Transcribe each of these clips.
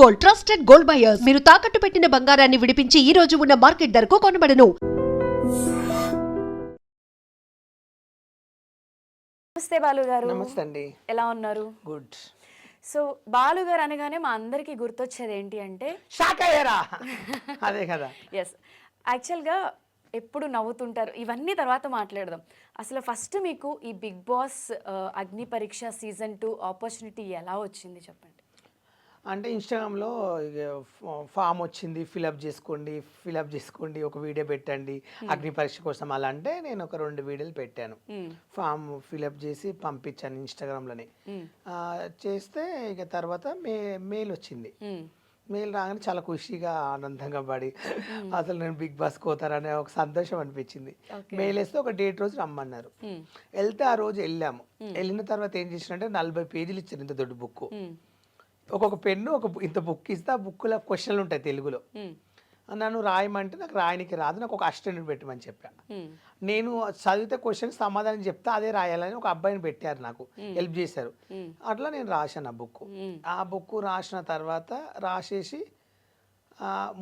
Gold, trusted gold buyers. మీరు తాకట్టు పెట్టిన బంగారాన్ని విడిపించి ఈ రోజు ఉన్న మార్కెట్ ధరకు కొనబడను. నమస్తే బాలు గారు. నమస్తే అండి. ఎలా ఉన్నారు? గుడ్. సో బాలు గారు అనగానే మా అందరికి గుర్తొచ్చేది ఏంటి అంటే షాక్ అయ్యారా? అదే కదా. ఎస్, యాక్చువల్గా ఎప్పుడు నవ్వుతుంటారు, ఇవన్నీ తర్వాత మాట్లాడదాం. అసలు ఫస్ట్ మీకు ఈ బిగ్ బాస్ అగ్ని పరీక్ష సీజన్ 2 ఆపర్చునిటీ ఎలా వచ్చింది చెప్పండి. అంటే ఇన్స్టాగ్రామ్లో ఫామ్ వచ్చింది, ఫిలప్ చేసుకోండి, ఒక వీడియో పెట్టండి అగ్ని పరీక్ష కోసం. అలా అంటే నేను ఒక 2 వీడియోలు పెట్టాను. ఫామ్ ఫిలప్ చేసి పంపించాను ఇన్స్టాగ్రామ్లోనే. చేస్తే ఇక తర్వాత మెయిల్ వచ్చింది. మెయిల్ రాగానే చాలా ఖుషిగా ఆనందంగా పడి అసలు నేను బిగ్ బాస్ పోతారనే ఒక సంతోషం అనిపించింది. మెయిల్ వేస్తే ఒక డేట్ రోజు రమ్మన్నారు. వెళ్తే ఆ రోజు వెళ్ళాము. వెళ్ళిన తర్వాత ఏం చేసినంటే 40 పేజీలు ఇచ్చారు, ఇంత దొడ్డు బుక్. ఒక్కొక్క పెన్ను ఇంత బుక్ ఇస్తే ఆ బుక్లో క్వశ్చన్లు ఉంటాయి తెలుగులో. నన్ను రాయమంటే నాకు రాయనికి రాదు, నాకు ఒక అసిస్టెంట్ పెట్టమని చెప్పా. నేను చదివితే క్వశ్చన్ సమాధానం చెప్తే అదే రాయాలని ఒక అబ్బాయిని పెట్టారు, నాకు హెల్ప్ చేశారు. అట్లా నేను రాశాను ఆ బుక్. ఆ బుక్ రాసిన తర్వాత రాసేసి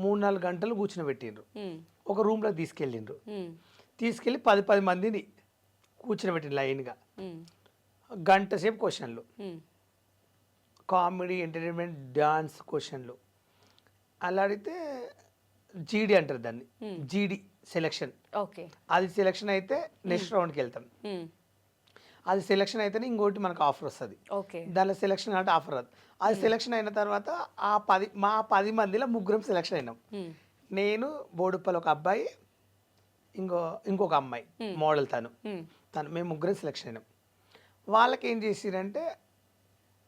3-4 గంటలు కూర్చుని పెట్టిండ్రు. ఒక రూమ్లోకి తీసుకెళ్ళి 10 మందిని కూర్చుని పెట్టిండ్రు లైన్గా. గంట సేపు క్వశ్చన్లు, కామెడీ, ఎంటర్టైన్మెంట్, డాన్స్ క్వశ్చన్లు. అలా అడిగితే జీడీ అంటారు దాన్ని, జీడీ సెలెక్షన్. ఓకే, అది సెలెక్షన్ అయితే నెక్స్ట్ రౌండ్కి వెళ్తాం. అది సెలెక్షన్ అయితేనే ఇంకోటి మనకు ఆఫర్ వస్తుంది. దానిలో సెలెక్షన్ అంటే ఆఫర్ రాదు. అది సెలెక్షన్ అయిన తర్వాత మా 10 మందిలో 3 సెలెక్షన్ అయినాం. నేను, బోడుప్పల్ ఒక అబ్బాయి, ఇంకొక అమ్మాయి మోడల్, తను మేము 3 సెలెక్షన్ అయినాం. వాళ్ళకి ఏం చేసిరంటే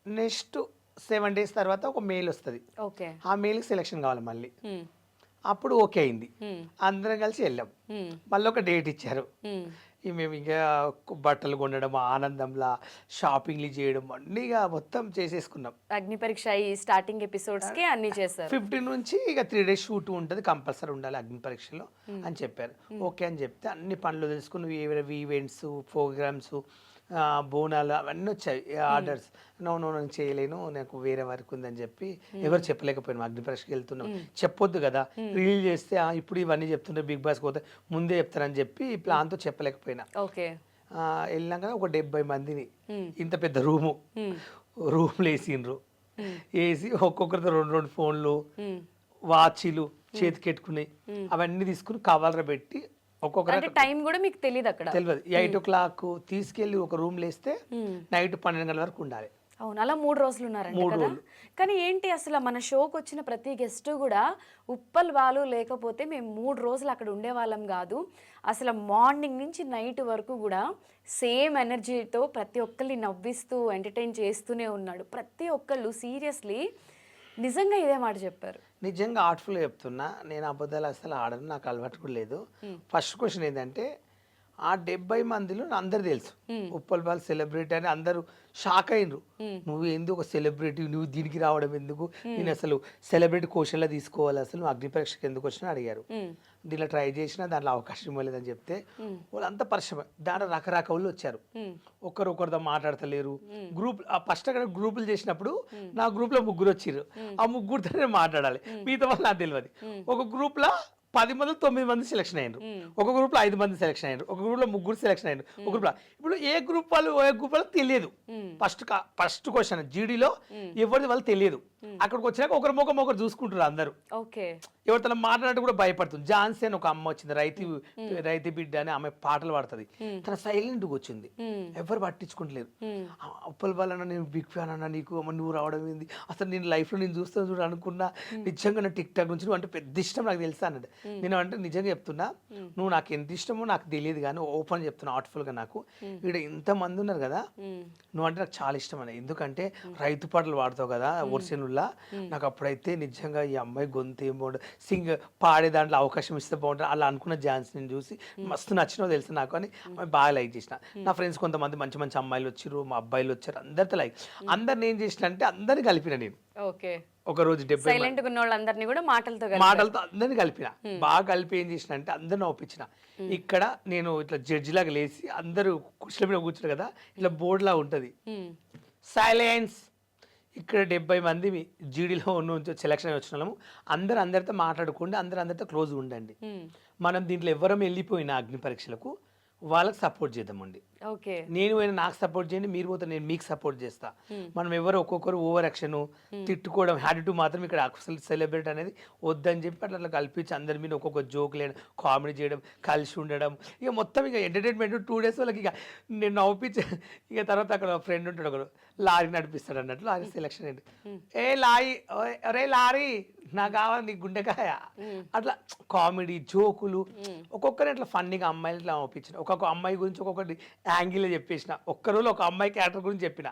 నెక్స్ట్ 7 days తర్వాత ఒక మెయిల్ వస్తుంది. ఆ మెయిల్కి సెలెక్షన్ కావాలి మళ్ళీ. అప్పుడు ఓకే అయింది, అందరం కలిసి వెళ్ళాం. మళ్ళీ ఒక డేట్ ఇచ్చారు. మేము ఇంకా బట్టలు కొనడం, ఆనందంలా షాపింగ్లు చేయడం అన్నీ మొత్తం చేసేసుకున్నాం. అగ్ని పరీక్ష ఈ స్టార్టింగ్ ఎపిసోడ్స్ కి అన్ని చేశారు. 15 నుంచి ఇక 3 days షూట్ ఉంటుంది, కంపల్సరీ ఉండాలి అగ్ని పరీక్షలో అని చెప్పారు. ఓకే అని చెప్తే అన్ని పనులు తెలుసుకుని ఈవెంట్స్, ప్రోగ్రామ్స్, బోనాలు అవన్నీ వచ్చాయి ఆర్డర్స్. నేను చేయలేను, నాకు వేరే వర్క్ ఉందని చెప్పి ఎవరు చెప్పలేకపోయినాం. అగ్ని పరీక్షకి వెళ్తున్నాం, చెప్పొద్దు కదా, రీల్ చేస్తే ఇప్పుడు ఇవన్నీ చెప్తుంటే బిగ్ బాస్ పోతే ముందే చెప్తారని చెప్పి ప్లాన్తో చెప్పలేకపోయినా. వెళ్ళినాక ఒక 70 మందిని ఇంత పెద్ద రూమ్లో వేసిండ్రు. వేసి ఒక్కొక్కరితో 2 ఫోన్లు, వాచీలు చేతికెట్టుకుని అవన్నీ తీసుకుని కవర్లో పెట్టి ఒక్కొక్కరు. టైం కూడా మీకు తెలియదు, అక్కడ తెలియదు. 8 o'clock తీసుకెళ్లి ఒక రూమ్లో వేస్తే నైట్ 12 గంటల వరకు ఉండాలి. అవును, అలా 3 రోజులు ఉన్నారంట కదా. కానీ ఏంటి అసలు మన షోకి వచ్చిన ప్రతి గెస్ట్ కూడా ఉప్పల్ బాలు లేకపోతే మేము 3 రోజులు అక్కడ ఉండేవాళ్ళం కాదు. అసలు మార్నింగ్ నుంచి నైట్ వరకు కూడా సేమ్ ఎనర్జీతో ప్రతి ఒక్కరిని నవ్విస్తూ ఎంటర్టైన్ చేస్తూనే ఉన్నాడు. ప్రతి ఒక్కళ్ళు సీరియస్లీ నిజంగా ఇదే మాట చెప్పారు. నిజంగా ఆర్ట్ఫుల్గా చెప్తున్నా, నేను అబద్ధాలు అసలు ఆడను, నాకు అలవాటు కూడా లేదు. ఫస్ట్ క్వశ్చన్ ఏంటంటే ఆ 70 మందిలో అందరు తెలుసు ఉప్పల్ బాల్ సెలబ్రిటీ అని. అందరూ షాక్ అయినరు, నువ్వు ఎందుకు ఒక సెలబ్రిటీ, నువ్వు దీనికి రావడం ఎందుకు, నేను అసలు సెలబ్రిటీ క్వశ్చన్లో తీసుకోవాలి, అసలు నువ్వు అగ్ని పరీక్షకు ఎందుకు వచ్చినా అడిగారు. దీంట్లో ట్రై చేసినా దాంట్లో అవకాశం ఇవ్వలేదని చెప్తే వాళ్ళంతా పరిశ్రమ. దాంట్లో రకరకాలు వచ్చారు, ఒకరితో మాట్లాడతలేరు. ఫస్ట్ అక్కడ గ్రూపులు చేసినప్పుడు నా గ్రూప్లో 3 వచ్చారు. ఆ 3తోనే మాట్లాడాలి, మిగతా వాళ్ళు నాకు తెలియదు. ఒక గ్రూప్లో 10 మంది 9 మంది సెలెక్షన్ అయ్యారు, ఒక గ్రూప్లో 5 మంది సెలెక్షన్ అయ్యారు, ఒక గ్రూప్లో 3 సెలెక్షన్ అయ్యారు, ఒక గ్రూప్లో. ఇప్పుడు ఏ గ్రూప్ వాళ్ళు తెలియదు. ఫస్ట్ క్వశ్చన్ జీడీలో ఎవరిది వాళ్ళు తెలియదు. అక్కడికి వచ్చినాక ఒకరి ముఖం ఒకరు చూసుకుంటారు అందరూ. ఎవరితో మాట్లాడినట్టు కూడా భయపడుతుంది. ఝాన్సీ అని ఒక అమ్మ వచ్చింది, రైతు బిడ్డ అని ఆమె పాటలు పాడుతుంది. తన సైలెంట్గా వచ్చింది, ఎవరు పట్టించుకుంటలేరు. ఉప్పల్ బాల్ అన్న, నేను బిగ్ ఫ్యాన్ అన్న, నీకు నువ్వు రావడం ఏంది, అసలు నేను లైఫ్లో నేను చూస్తాను చూడ అనుకున్నా, నిజంగా నా టిక్ టాక్ నుంచి నువ్వు అంటే పెద్ద ఇష్టం నాకు తెలుసా అన్నది. నేను అంటే నిజంగా చెప్తున్నా, నువ్వు నాకు ఎంత ఇష్టమో నాకు తెలియదు కానీ ఓపెన్ చెప్తున్నా ఆర్ట్ఫుల్గా. నాకు ఇక్కడ ఇంతమంది ఉన్నారు కదా, నువ్వు అంటే నాకు చాలా ఇష్టం అని. ఎందుకంటే రైతు పాటలు పాడతావు కదా ఒరిజినల్లా, నాకు అప్పుడైతే నిజంగా ఈ అమ్మాయి గొంతు ఏం బాగుంటుంది, పాడే దాంట్లో అవకాశం ఇస్తే బాగుంటుంది అలా అనుకున్న ఝాన్సీని చూసి మస్తు నచ్చినో తెలుసు నాకు అని బాగా లైక్ చేసిన. నా ఫ్రెండ్స్ కొంతమంది మంచి మంచి అమ్మాయిలు వచ్చారు, మా అబ్బాయిలు వచ్చారు, అందరితో లైక్. అందరిని ఏం చేసిన అంటే అందరిని కలిపిన నేను. ఒక రోజు 70 కూడా మాటలతో అందరిని కలిపిన. బాగా కలిపి ఏం చేసిన అంటే అందరిని ఒప్పించిన. ఇక్కడ నేను ఇట్లా జడ్జి లాగా లేచి అందరూ కుర్చీల మీద కూర్చున్నారు కదా, ఇట్లా బోర్డులా ఉంటుంది, సైలెన్స్, ఇక్కడ 70 మంది జీడీలో నుంచి సెలక్షన్ వచ్చిన వాళ్ళము అందరితో మాట్లాడుకోండి, అందరితో క్లోజ్గా ఉండండి. మనం దీంట్లో ఎవరం వెళ్ళిపోయిన అగ్ని పరీక్షలకు వాళ్ళకి సపోర్ట్ చేద్దామండి. ఓకే, నేను పోయినా నాకు సపోర్ట్ చేయండి, మీరు పోతే నేను మీకు సపోర్ట్ చేస్తా. మనం ఎవరు ఒక్కొక్కరు ఓవర్ యాక్షన్ తిట్టుకోవడం హ్యాటిట్యూడ్ మాత్రం ఇక్కడ అసలు సెలబ్రేట్ అనేది వద్దని చెప్పి అట్లా కల్పించి అందరి మీద ఒక్కొక్క జోక్ లేయడం, కామెడీ చేయడం, కలిసి ఉండడం, ఇక మొత్తం ఇక ఎంటర్టైన్మెంట్ 2 days వాళ్ళకి ఇక నేను నవ్వుపించి ఇక తర్వాత అక్కడ ఫ్రెండ్ ఉంటాడు ఒకడు లారీ నడిపిస్తాడు అన్నట్లు లారీ సెలక్షన్ ఏంటి, ఏ లారీ అరే లారీ నాకు కావాలి నీ గుండెకాయ, అట్లా కామెడీ జోకులు ఒక్కొక్కరి అట్లా ఫన్నీగా అమ్మాయిలు ఇట్లా పంపించిన ఒక్కొక్క అమ్మాయి గురించి ఒక్కొక్కటి యాంగిల్ చెప్పేసిన. ఒక్క రోజు ఒక అమ్మాయి క్యారెక్టర్ గురించి చెప్పిన,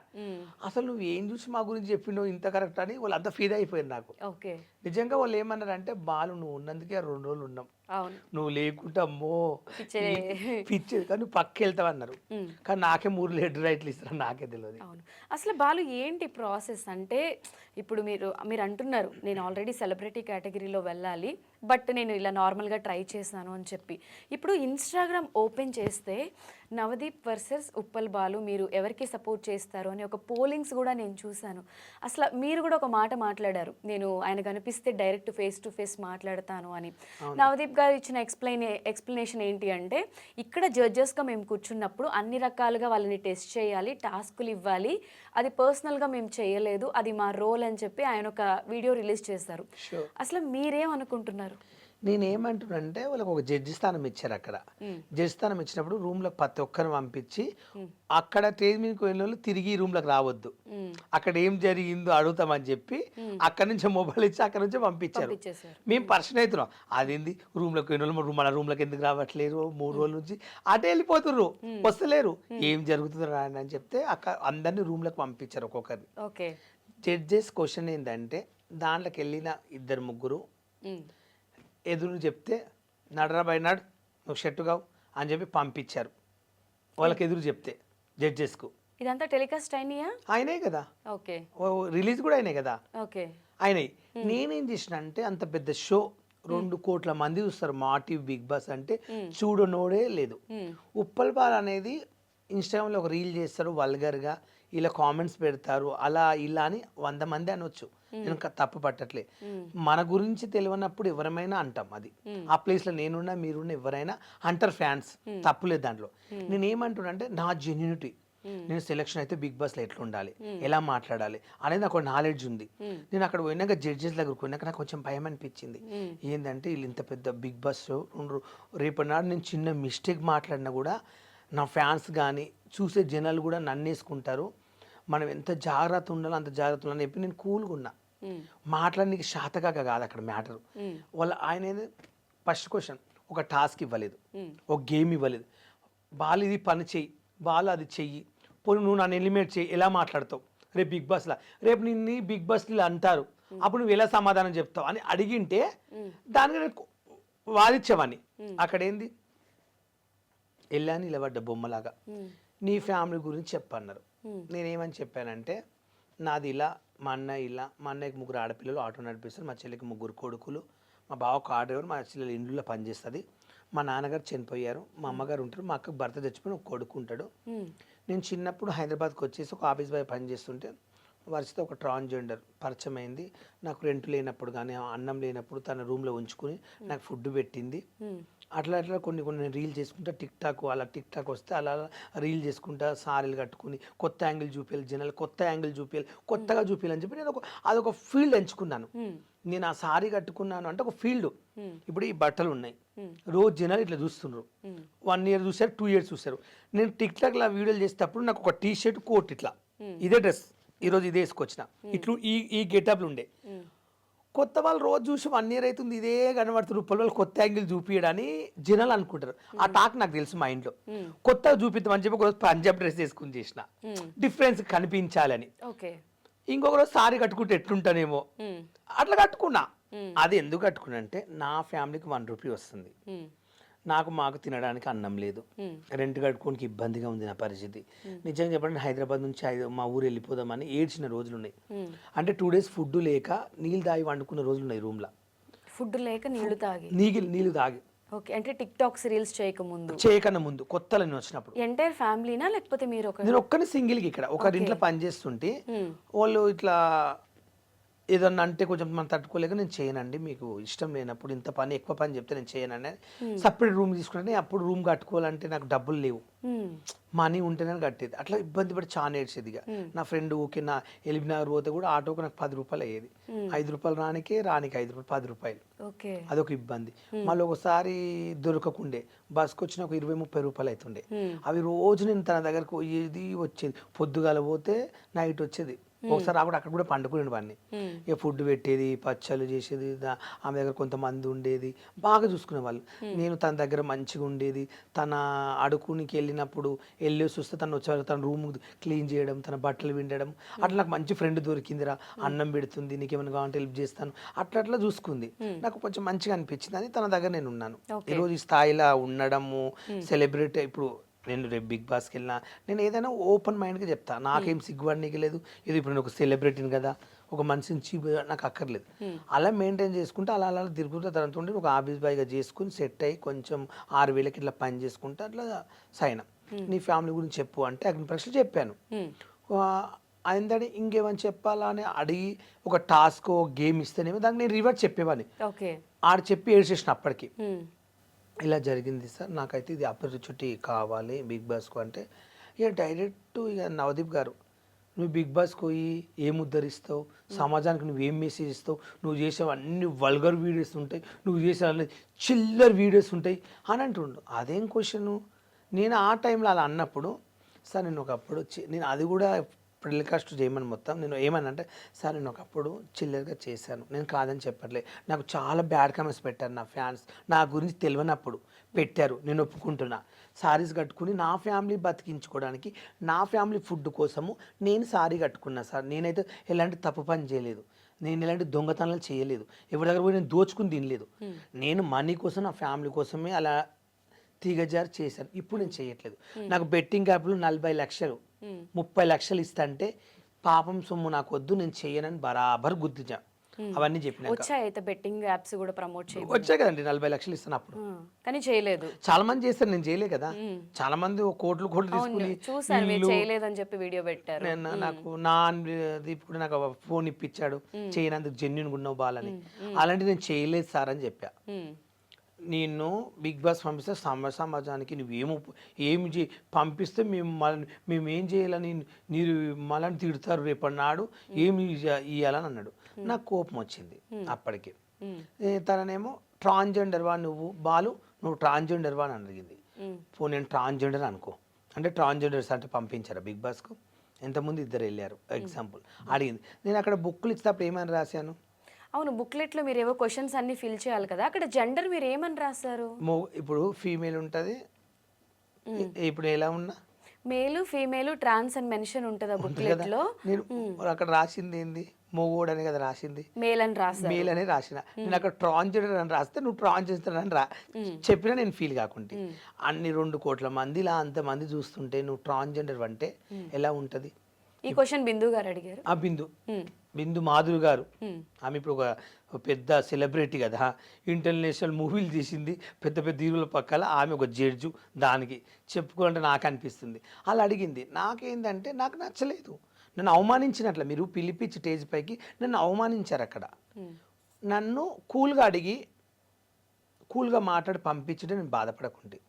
అసలు నువ్వు ఏం చూసి మా గురించి చెప్పినావు ఇంత కరెక్ట్ అని వాళ్ళు అంతా ఫీల్ అయిపోయారు నాకు. ఓకే, నిజంగా వాళ్ళు ఏమన్నారంటే బాలు నువ్వు ఉన్నందుకే 2 రోజులు ఉన్నాం, నువ్వు లేకుంటే అమ్మో పిచ్చేది కానీ నువ్వు పక్క వెళ్తావు అన్నారు. కానీ నాకే 3 లెడ్ రైట్లు ఇస్తారు, నాకే తెలియదు. అవును, అసలు బాలు ఏంటి ప్రాసెస్ అంటే ఇప్పుడు మీరు అంటున్నారు నేను ఆల్రెడీ సెలబ్రిటీ కేటగిరీలో వెళ్ళాలి బట్ నేను ఇలా నార్మల్గా ట్రై చేశాను అని చెప్పి. ఇప్పుడు ఇన్స్టాగ్రామ్ ఓపెన్ చేస్తే నవదీప్ వర్సెస్ ఉప్పల్ బాలు మీరు ఎవరికి సపోర్ట్ చేస్తారు అని ఒక పోలింగ్స్ కూడా నేను చూశాను. అసలు మీరు కూడా ఒక మాట మాట్లాడారు, నేను ఆయన కనిపిస్తే డైరెక్ట్ ఫేస్ టు ఫేస్ మాట్లాడతాను అని. నవదీప్ గారు ఇచ్చిన ఎక్స్ప్లెనేషన్ ఏంటి అంటే ఇక్కడ జడ్జెస్గా మేము కూర్చున్నప్పుడు అన్ని రకాలుగా వాళ్ళని టెస్ట్ చేయాలి, టాస్కులు ఇవ్వాలి, అది పర్సనల్గా మేము చేయలేదు, అది మా రోల్ అని చెప్పి ఆయన ఒక వీడియో రిలీజ్ చేశారు. అసలు మీరేమనుకుంటున్నారు? నేనేమంటున్నానంటే వాళ్ళకి ఒక జడ్జి స్థానం ఇచ్చారు. అక్కడ జడ్జి స్థానం ఇచ్చినప్పుడు రూమ్లో ప్రతి ఒక్కరిని పంపించి అక్కడ స్టేజ్ మీదకి వెళ్ళిన వాళ్ళు తిరిగి రూమ్లోకి రావద్దు, అక్కడ ఏం జరిగిందో అడుగుతామని చెప్పి అక్కడ నుంచి మొబైల్ ఇచ్చి అక్కడ నుంచి పంపించారు. మేము పర్సన్ అవుతున్నాం, అదేంది రూమ్లోకి వెళ్ళిన వాళ్ళు మన రూమ్లోకి ఎందుకు రావట్లేరు, 3 రోజుల నుంచి అటే వెళ్ళిపోతుర్రు, వస్తలేరు, ఏం జరుగుతుందో అని చెప్తే అక్కడ అందరినీ రూమ్లోకి పంపించారు ఒక్కొక్కరిని. ఓకే, జడ్జెస్ క్వశ్చన్ ఏంటంటే దాంట్లోకి వెళ్ళిన 2-3 ఎదురు చెప్తే నడరా బై నడు నువ్వు షర్టు కావు అని చెప్పి పంపించారు వాళ్ళకి ఎదురు చెప్తే జడ్జెస్కు. ఇదంతా టెలికాస్ట్ అయినాయా? ఆయనే కదా, ఓకే, రిలీజ్ కూడా అయినాయి కదా, ఓకే అయినాయి. నేనేం చేసిన అంటే అంత పెద్ద షో 2 కోట్ల మంది చూస్తారు మా టీవీ బిగ్ బాస్ అంటే చూడనోడే లేదు. ఉప్పల్ బాల్ అనేది ఇన్స్టాగ్రామ్లో ఒక రీల్ చేస్తారు వల్గర్గా, ఇలా కామెంట్స్ పెడతారు అలా ఇలా అని 100 మంది అనొచ్చు, నేను తప్పు పట్టట్లే. మన గురించి తెలియనప్పుడు ఎవరైనా అంటాం, అది ఆ ప్లేస్లో నేనున్నా మీరున్నా ఎవరైనా అంటారు ఫ్యాన్స్, తప్పులేదు దాంట్లో. నేనేమంటున్నా అంటే నా జెన్యూనిటీ, నేను సెలెక్షన్ అయితే బిగ్ బాస్లో ఎట్లా ఉండాలి, ఎలా మాట్లాడాలి అనేది నాకు నాలెడ్జ్ ఉంది. నేను అక్కడ పోయినాక జడ్జెస్ దగ్గరకు పోయినాక నాకు కొంచెం భయం అనిపించింది. ఏంటంటే వీళ్ళు ఇంత పెద్ద బిగ్ బాస్ షో, రేపటి నాడు నేను చిన్న మిస్టేక్ మాట్లాడినా కూడా నా ఫ్యాన్స్ కానీ చూసే జనాలు కూడా నన్ను వేసుకుంటారు, మనం ఎంత జాగ్రత్త ఉండాలో అంత జాగ్రత్త ఉండాలని చెప్పి నేను కూల్గా ఉన్నా. మాట్లాడడానికి శాతకాక కాదు అక్కడ మ్యాటర్. వాళ్ళ ఆయన ఫస్ట్ క్వశ్చన్ ఒక టాస్క్ ఇవ్వలేదు, ఒక గేమ్ ఇవ్వలేదు, బాలు ఇది పని చెయ్యి, బాలు అది చెయ్యి, పోనీ నువ్వు నన్ను ఎలిమినేట్ చెయ్యి, ఎలా మాట్లాడతావు రేపు బిగ్ బాస్లో, రేపు నిన్ను బిగ్ బాస్లో అంటారు అప్పుడు నువ్వు ఎలా సమాధానం చెప్తావు అని అడిగింటే దానికి వాదించేవాడిని. అక్కడ ఏంది వెళ్ళా నిలబడ్డ బొమ్మలాగా నీ ఫ్యామిలీ గురించి చెప్పన్నారు. నేనేమని చెప్పానంటే నాది ఇలా, మా అన్నయ్య ఇలా, మా అన్నయ్యకి 3 ఆడపిల్లలు ఆటో నడిపిస్తారు, మా చెల్లికి 3 కొడుకులు, మా బావ కార్ డ్రైవర్, మా చెల్లెలు ఇండ్లలో పనిచేస్తుంది, మా నాన్నగారు చనిపోయారు, మా అమ్మగారు ఉంటారు, మా అక్కకు భర్త చచ్చిపోయిన ఒక కొడుకు ఉంటాడు. నేను చిన్నప్పుడు హైదరాబాద్కి వచ్చేసి ఒక ఆఫీస్ బాయ్ పనిచేస్తుంటే వరుసతో ఒక ట్రాన్స్జెండర్ పరిచయం అయింది. నాకు రెంట్ లేనప్పుడు కానీ అన్నం లేనప్పుడు తన రూమ్లో ఉంచుకుని నాకు ఫుడ్ పెట్టింది. అట్లా అట్లా కొన్ని రీల్ చేసుకుంటా, అలా టిక్ టాక్ వస్తే అలా రీల్ చేసుకుంటా సారీలు కట్టుకుని కొత్త యాంగిల్ చూపించాలి, జనాలు కొత్త యాంగిల్ చూపించాలి, కొత్తగా చూపించాలని చెప్పి నేను అదొక ఫీల్డ్ ఎంచుకున్నాను. నేను ఆ సారీ కట్టుకున్నాను అంటే ఒక ఫీల్డ్. ఇప్పుడు ఈ బట్టలు ఉన్నాయి, రోజు జనాలు ఇట్లా చూస్తున్నారు, 1 year చూసారు, 2 years చూసారు. నేను టిక్ టాక్లో వీడియోలు చేసేటప్పుడు నాకు ఒక టీ షర్ట్ కోట్ ఇట్లా ఇదే డ్రెస్ ఈరోజు ఇదే వేసుకొచ్చిన, ఇట్లు ఈ గెటప్లు ఉండే. కొత్త వాళ్ళు రోజు చూసి 1 year అవుతుంది ఇదే కనబడుతున్నారు, రూపాయలు వాళ్ళు కొత్త యాంగిల్ చూపించడని జనాలు అనుకుంటారు. ఆ టాక్ నాకు తెలుసు మైండ్లో. కొత్తగా చూపిద్దామని చెప్పి ఒకరోజు పంజాబ్ డ్రెస్ వేసుకుని చేసిన, డిఫరెన్స్ కనిపించాలని. ఇంకొక రోజు సారీ కట్టుకుంటే ఎట్లుంటానేమో అట్లా కట్టుకున్నా. అది ఎందుకు కట్టుకున్నా అంటే నా ఫ్యామిలీకి 1 రూపీ వస్తుంది, మాకు తినడానికి అన్నం లేదు, రెంట్ కట్టుకోనికి ఇబ్బందిగా ఉంది నా పరిస్థితి. నిజంగా చెప్పండి హైదరాబాద్ నుంచి మా ఊరు వెళ్ళిపోదామని ఏడ్చిన రోజులు ఉన్నాయి. అంటే 2 days ఫుడ్ లేక నీళ్ళు తాగి వండుకున్న రోజులు ఉన్నాయి రూమ్లో. ఫుడ్ లేక నీళ్లు తాగి నీళ్ళు తాగి ఓకే, అంటే టిక్ టాక్స్ రీల్స్ చేయకముందు చేయకన్నా ముందు కొత్తలో నేను వచ్చినప్పుడు ఎంటైర్ ఫ్యామిలీనా లేకపోతే మీరు ఒక నేను ఒక్కని సింగిల్కి ఇక్కడ ఒకరింట్లో పని చేస్తుంటే వాళ్ళు ఇట్లా ఏదన్నా అంటే కొంచెం మనం తట్టుకోలేక నేను చేయనండి, మీకు ఇష్టం లేనప్పుడు ఇంత పని ఎక్కువ పని చెప్తే నేను చేయనండి. సపరేట్ రూమ్ తీసుకుంటే అప్పుడు రూమ్ కట్టుకోవాలంటే నాకు డబ్బులు లేవు, మనీ ఉంటేనే కట్టేది. అట్లా ఇబ్బంది పడి చాలా ఏడ్చేది. ఇక నా ఫ్రెండ్ ఊకే నా ఎలిబినగర్ పోతే కూడా ఆటోకి నాకు 10 రూపాయలు అయ్యేది. 5 రూపాయలు రానికి 5 రూపాయలు 10 రూపాయలు, ఓకే అదొక ఇబ్బంది. మళ్ళీ ఒకసారి దొరకకుండే బస్కి వచ్చిన ఒక 20-30 రూపాయలు అవుతుండే. అవి రోజు నేను తన దగ్గరకు పోయేది వచ్చేది. పొద్దుగాల పోతే నైట్ వచ్చేది. ఒకసారి రాకుండా అక్కడ కూడా పండుకునే వాడిని. ఇక ఫుడ్ పెట్టేది, పచ్చళ్ళు చేసేది, ఆమె దగ్గర కొంతమంది ఉండేది, బాగా చూసుకునే వాళ్ళు. నేను తన దగ్గర మంచిగా ఉండేది. తన అడుకునికి వెళ్ళినప్పుడు వెళ్ళేసి వస్తే తను వచ్చేవాళ్ళు, తన రూమ్ క్లీన్ చేయడం, తన బట్టలు విండడం. అట్లా నాకు మంచి ఫ్రెండ్ దొరికిందిరా, అన్నం పెడుతుంది, నీకేమైనా కావాలంటే హెల్ప్ చేస్తాను, అట్లా చూసుకుంది. నాకు కొంచెం మంచిగా అనిపించింది అని తన దగ్గర నేను ఉన్నాను. ఈరోజు ఈ స్థాయిలో ఉండడము, సెలబ్రిటీ. ఇప్పుడు నేను రేపు బిగ్ బాస్కి వెళ్ళినా నేను ఏదైనా ఓపెన్ మైండ్గా చెప్తా, నాకేం సిగ్గుపడనీకి లేదు. ఇది ఇప్పుడు నేను ఒక సెలబ్రిటీని కదా, ఒక మనిషిని చీప్ నాకు అక్కర్లేదు. అలా మెయింటైన్ చేసుకుంటే అలా తిరుగుతూ తనతో ఒక ఆఫీస్ బాయ్గా చేసుకుని సెట్ అయ్యి కొంచెం 6,000కి ఇట్లా పని చేసుకుంటే అట్లా సైనా. నీ ఫ్యామిలీ గురించి చెప్పు అంటే అగ్ని పరీక్షలు చెప్పాను. అయిందని ఇంకేమని చెప్పాలా అని అడిగి ఒక టాస్క్ గేమ్ ఇస్తేనేమో దానికి నేను రివర్స్ చెప్పేవాడిని. ఆడు చెప్పి ఏడ్చేసిన అప్పటికి, ఇలా జరిగింది సార్, నాకైతే ఇది ఆపర్చునిటీ కావాలి బిగ్ బాస్కు అంటే. ఇక డైరెక్ట్ ఇక నవదీప్ గారు, నువ్వు బిగ్ బాస్కి పోయి ఏం ఉద్ధరిస్తావు, సమాజానికి నువ్వేం మెసేజ్ ఇస్తావు, నువ్వు చేసేవి అన్ని వల్గర్ వీడియోస్ ఉంటాయి, నువ్వు చేసే అన్ని చిల్లర్ వీడియోస్ ఉంటాయి అని అంటుండు. అదేం క్వశ్చను? నేను ఆ టైంలో అలా అన్నప్పుడు, సార్ నేను ఒకప్పుడు నేను అది కూడా టెలికాస్ట్ చేయమని మొత్తం నేను ఏమన్నా సార్ నేను ఒకప్పుడు చిల్లరగా చేశాను, నేను కాదని చెప్పట్లే, నాకు చాలా బ్యాడ్ కామెంట్స్ పెట్టారు నా ఫ్యాన్స్, నా గురించి తెలియనప్పుడు పెట్టారు, నేను ఒప్పుకుంటున్నా. సారీస్ కట్టుకుని నా ఫ్యామిలీ బతికించుకోవడానికి, నా ఫ్యామిలీ ఫుడ్ కోసము నేను సారీ కట్టుకున్నా సార్. నేనైతే ఎలాంటి తప్పు పని చేయలేదు, నేను ఎలాంటి దొంగతనాలు చేయలేదు, ఎవరి దగ్గర పోయి నేను దోచుకుని తినలేదు. నేను మనీ కోసం, నా ఫ్యామిలీ కోసమే అలా తీగజారు చేశాను. ఇప్పుడు నేను చేయట్లేదు. నాకు బెట్టింగ్ యాప్లు 40 లక్షలు 30 లక్షలు ఇస్తంటే పాపం సొమ్ము నాకు వద్దు, నేను చేయనని బరాబర్ గుర్తించా. అవన్నీ చెప్పిన వచ్చాయితే బెట్టింగ్ యాప్స్ కూడా ప్రమోట్ చేయాలి, వచ్చాయి కదండి 40 లక్షలు ఇస్తాను అప్పుడు. కానీ చేయలేదు. చాలా మంది చేస్తారు, నేను చేయలే కదా. చాలా మంది కోట్లు తీసుకుని చూసాను చేయలేదని చెప్పి వీడియో పెట్టారు. నాకు నా దీప్ కూడా నాకు ఫోన్ ఇప్పించాడు, చేయనందుకు జెన్యున్ ఉన్నావు బాలని. అలాంటి నేను చేయలేదు సార్ అని చెప్పా. నేను బిగ్ బాస్ పంపిస్తే సమాజానికి ఏమి పంపిస్తే మేము ఏం చేయాలని మీరు మళ్ళీ తిడతారు రేపటి నాడు, ఏమి ఇవ్వాలని అన్నాడు. నాకు కోపం వచ్చింది అప్పటికి. తననేమో ట్రాన్స్జెండర్ వా నువ్వు బాలు, నువ్వు ట్రాన్స్జెండర్ వా అని అడిగింది. నేను ట్రాన్స్జెండర్ అనుకో అంటే ట్రాన్స్జెండర్స్ అంటే పంపించారా బిగ్ బాస్కు? ఎంతమంది 2 వెళ్ళారు ఎగ్జాంపుల్ అడిగింది. నేను అక్కడ బుక్లు ఇచ్చినప్పుడు ఏమని రాశాను? అవును, బుక్లెట్లో మీరు ఏవో క్వశ్చన్స్ అన్ని ఫిల్ చేయాలి కదా, అక్కడ జెండర్ మీరు ఏమని రాస్తారు? ఇప్పుడు ఫీమేల్ ఉంటుంది, ఇప్పుడు ఎలా ఉన్నా మేలు ఫీమేల్ ట్రాన్స్ అని మెన్షన్ ఉంటుంది ఆ బుక్లెట్లో. నేను అక్కడ రాసింది ఏంది? మొగోడు అని కదా రాసింది, మేల్ అని రాస్తా, మేల్ అని రాసిన. నేను అక్కడ ట్రాన్స్జెండర్ అని రాస్తే నువ్వు ట్రాన్స్జెండర్ అని చెప్పినా నేను ఫీల్ కాకుంటే, అన్ని 2 కోట్ల మందిలా అంతమంది చూస్తుంటే నువ్వు ట్రాన్స్జెండర్ అంటే ఎలా ఉంటది? ఈ క్వశ్చన్ బిందు గారు అడిగారు. ఆ బిందు మాధురి గారు, ఆమె ఇప్పుడు ఒక పెద్ద సెలబ్రిటీ కదా, ఇంటర్నేషనల్ మూవీలు తీసింది, పెద్ద పెద్ద హీరోల పక్కల ఆమె ఒక జడ్జు. దానికి చెప్పుకోవాలంటే నాకు అనిపిస్తుంది. అలా అడిగింది. నాకేంటంటే నాకు నచ్చలేదు, నన్ను అవమానించినట్ల. మీరు పిలిపించి స్టేజ్ పైకి నన్ను అవమానించారు. అక్కడ నన్ను కూల్గా అడిగి కూల్గా మాట్లాడి పంపించుంటే నేను బాధపడకుంటే,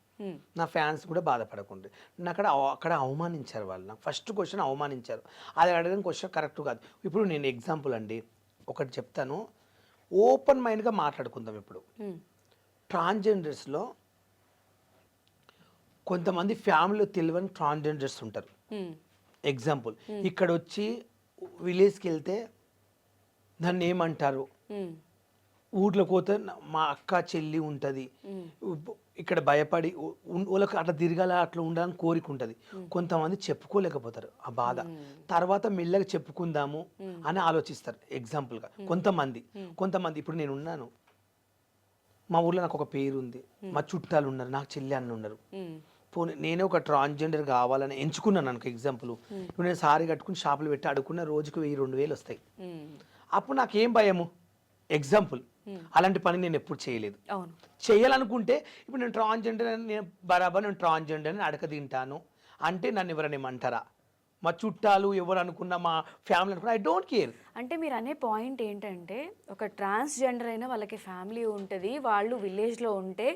నా ఫ్యాన్స్ కూడా బాధపడకుండే. నన్ను అక్కడ అవమానించారు వాళ్ళు. నాకు ఫస్ట్ క్వశ్చన్ అవమానించారు. అది అడగని క్వశ్చన్ కరెక్ట్ కాదు. ఇప్పుడు నేను ఎగ్జాంపుల్ అండి ఒకటి చెప్తాను, ఓపెన్ మైండ్గా మాట్లాడుకుందాం. ఇప్పుడు ట్రాన్స్జెండర్స్లో కొంతమంది ఫ్యామిలీలో తెలియని ట్రాన్స్జెండర్స్ ఉంటారు. ఎగ్జాంపుల్, ఇక్కడ వచ్చి విలేజ్కి వెళ్తే దాన్ని ఏమంటారు, ఊర్లోకి పోతే మా అక్క చెల్లి ఉంటుంది, ఇక్కడ భయపడి వాళ్ళకి అట్లా తిరగాల అట్లా ఉండాలని కోరిక ఉంటుంది. కొంతమంది చెప్పుకోలేకపోతారు ఆ బాధ, తర్వాత మెల్లగా చెప్పుకుందాము అని ఆలోచిస్తారు. ఎగ్జాంపుల్గా కొంతమంది ఇప్పుడు నేను ఉన్నాను, మా ఊర్లో నాకు ఒక పేరు ఉంది, మా చుట్టాలు ఉన్నారు, నాకు చెల్లి అన్న ఉన్నారు. పోనీ నేనే ఒక ట్రాన్స్జెండర్ కావాలని ఎంచుకున్నాను అనుకో. ఎగ్జాంపుల్, ఇప్పుడు నేను సారీ కట్టుకుని షాపులు పెట్టి అడుక్కున్న రోజుకు 1000-2000 వస్తాయి. అప్పుడు నాకేం భయము? ఎగ్జాంపుల్ అలాంటి పని నేను ఎప్పుడు చేయలేదు. అవును. చేయాలనుకుంటే ఇప్పుడు నేను ట్రాన్స్జెండర్ అని నేను బరాబర్ నేను ట్రాన్స్జెండర్ అని అడక తింటాను అంటే నన్ను ఎవరైనా ఏమంటారా? మా చుట్టాలు ఎవరు అనుకున్నా, మా ఫ్యామిలీ అనుకున్నా, ఐ డోంట్ కేర్. అంటే మీరు అనే పాయింట్ ఏంటంటే ఒక ట్రాన్స్జెండర్ అయినా వాళ్ళకి ఫ్యామిలీ ఉంటుంది, వాళ్ళు విలేజ్లో ఉంటే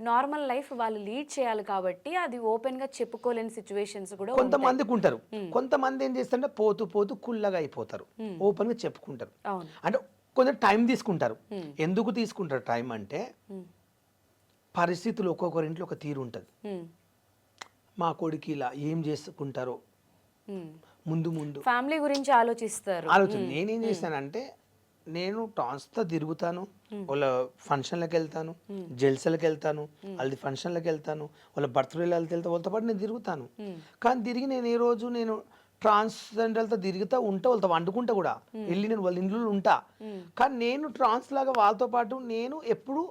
నార్మల్ లైఫ్ వాళ్ళు లీడ్ చేయాలి కాబట్టి అది ఓపెన్గా చెప్పుకోలేని సిచ్యువేషన్స్ కూడా కొంతమందికి ఉంటారు. కొంతమంది ఏం చేస్తారంటే పోతూ పోతూ కుల్లగా అయిపోతారు, ఓపెన్గా చెప్పుకుంటారు. అవును. అంటే కొంచెం టైం తీసుకుంటారు. ఎందుకు తీసుకుంటారు టైం అంటే పరిస్థితులు ఒక్కొక్కరింట్లో ఒక తీరు ఉంటుంది. మా కొడుకు ఇలా ఏం చేసుకుంటారో ముందు ముందు ఫ్యామిలీ గురించి ఆలోచిస్తారు. ఆలోచన. నేనేం చేశానంటే నేను ట్రాన్స్తో తిరుగుతాను, వాళ్ళ ఫంక్షన్లకు వెళ్తాను, జల్సలకు వెళ్తాను, వాళ్ళది ఫంక్షన్లకు వెళ్తాను, వాళ్ళ బర్త్డేలకు వెళ్తే వాళ్ళతో పాటు నేను తిరుగుతాను. కానీ తిరిగి నేను ఏ రోజు నేను ట్రాన్స్జెండర్లతో తిరుగుతా ఉంటా, వాళ్ళతో వండుకుంటా కూడా, వెళ్ళి నేను వాళ్ళ ఇంట్లో ఉంటా. కానీ నేను ట్రాన్స్ లాగా వాళ్ళతో పాటు నేను ఎప్పుడు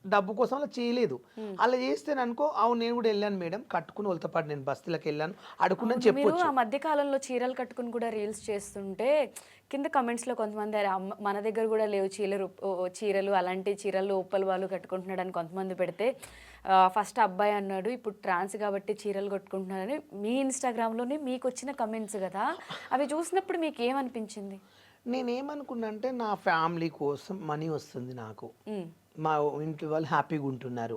డబ్బు కోసం అలా చేయలేదు. అలా చేస్తే అనుకో, అవును నేను కూడా వెళ్ళాను మేడం, కట్టుకుని వాళ్ళతో పాటు నేను బస్తీలకు వెళ్ళాను, అడుకున్నాను మీరు చెప్పొచ్చు. ఆ మధ్య కాలంలో చీరలు కట్టుకుని కూడా రీల్స్ చేస్తుంటే కింద కమెంట్స్లో కొంతమంది "అరే అమ్మ, మన దగ్గర కూడా లేవు చీరలు అలాంటి చీరలు ఉప్పల్ వాళ్ళు కట్టుకుంటున్నాడు" అని కొంతమంది పెడితే, ఫస్ట్ అబ్బాయి అన్నాడు, ఇప్పుడు ట్రాన్స్ కాబట్టి చీరలు కట్టుకుంటున్నారని మీ ఇన్స్టాగ్రామ్లోనే మీకు వచ్చిన కమెంట్స్ కదా, అవి చూసినప్పుడు మీకు ఏమనిపించింది? నేనేమనుకున్నా అంటే నా ఫ్యామిలీ కోసం మనీ వస్తుంది నాకు, మా ఇంటి వాళ్ళు హ్యాపీగా ఉంటున్నారు,